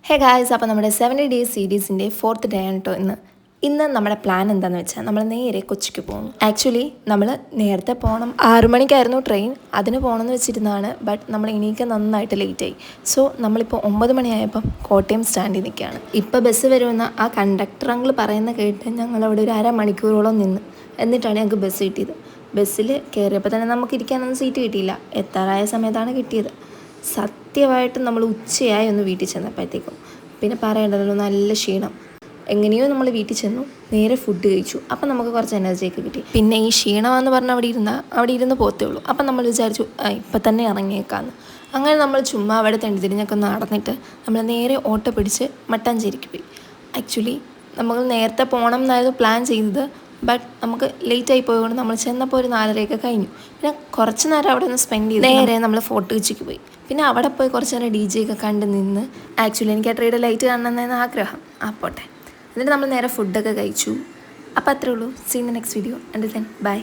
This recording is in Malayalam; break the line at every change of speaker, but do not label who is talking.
ഹേ ഗായ്സ്, അപ്പോൾ നമ്മുടെ 70 ഡേയ്സ് സീരീസിൻ്റെ 4th ഡേ ആണ് കേട്ടോ ഇന്ന് നമ്മുടെ പ്ലാൻ എന്താണെന്ന് വെച്ചാൽ നമ്മൾ നേരെ കൊച്ചിക്ക് പോകും. ആക്ച്വലി നമ്മൾ നേരത്തെ പോകണം, 6 മണിക്കായിരുന്നു ട്രെയിൻ, അതിന് പോകണമെന്ന് വെച്ചിരുന്നതാണ്. ബട്ട് നമ്മൾ എണീക്കാൻ നന്നായിട്ട് ലേറ്റായി. സോ നമ്മളിപ്പോൾ 9 മണിയായപ്പം കോട്ടയം സ്റ്റാൻഡിൽ നിൽക്കുകയാണ്. ഇപ്പോൾ ബസ് വരുമെന്ന് ആ കണ്ടക്ടർ അങ്കിൾ പറയുന്ന കേട്ട് ഞങ്ങളവിടെ ഒരു അരമണിക്കൂറോളം നിന്ന്, എന്നിട്ടാണ് ഞങ്ങൾക്ക് ബസ് കിട്ടിയത്. ബസ്സിൽ കയറിയപ്പോൾ തന്നെ നമുക്ക് ഇരിക്കാനൊന്നും സീറ്റ് കിട്ടിയില്ല. എത്താറായ സമയത്താണ് കിട്ടിയത്. സത്യമായിട്ടും നമ്മൾ ഉച്ചയായി ഒന്ന് വീട്ടിൽ ചെന്നപ്പോഴത്തേക്കും പിന്നെ പറയേണ്ടതല്ലോ, നല്ല ക്ഷീണം. എങ്ങനെയോ നമ്മൾ വീട്ടിൽ ചെന്നു, നേരെ ഫുഡ് കഴിച്ചു. അപ്പം നമുക്ക് കുറച്ച് എനർജിയൊക്കെ കിട്ടി. പിന്നെ ഈ ക്ഷീണമെന്ന് പറഞ്ഞാൽ അവിടെ ഇരുന്ന് പോത്തേ ഉള്ളൂ. അപ്പം നമ്മൾ വിചാരിച്ചു ഇപ്പം തന്നെ ഇറങ്ങിയേക്കാമെന്ന്. അങ്ങനെ നമ്മൾ ചുമ്മാ അവിടെ തിരിഞ്ഞൊക്കെ നടന്നിട്ട് നമ്മൾ നേരെ ഓട്ടോ പിടിച്ച് മട്ടാഞ്ചേരിക്ക് പോയി. ആക്ച്വലി നമ്മൾ നേരത്തെ പോകണം എന്നായിരുന്നു പ്ലാൻ ചെയ്തത്. ബട്ട് നമുക്ക് ലേറ്റായി പോയതുകൊണ്ട് നമ്മൾ ചെന്നപ്പോൾ ഒരു 4:30 കഴിഞ്ഞു. പിന്നെ കുറച്ച് നേരം അവിടെ ഒന്ന് സ്പെൻഡ് ചെയ്ത് നേരെ നമ്മൾ ഫോർട്ട് കൊച്ചിക്ക് പോയി. പിന്നെ അവിടെ പോയി കുറച്ച് നേരം DJ ഒക്കെ കണ്ട് നിന്ന്. ആക്ച്വലി എനിക്ക് ആ ട്രെയിനിൽ ലൈറ്റ് കാണണമെന്നായിരുന്നു ആഗ്രഹം. പോട്ടെ. എന്നിട്ട് നമ്മൾ നേരെ ഫുഡൊക്കെ കഴിച്ചു. അപ്പോൾ അത്രേ ഉള്ളൂ. See in the next video. And till then by.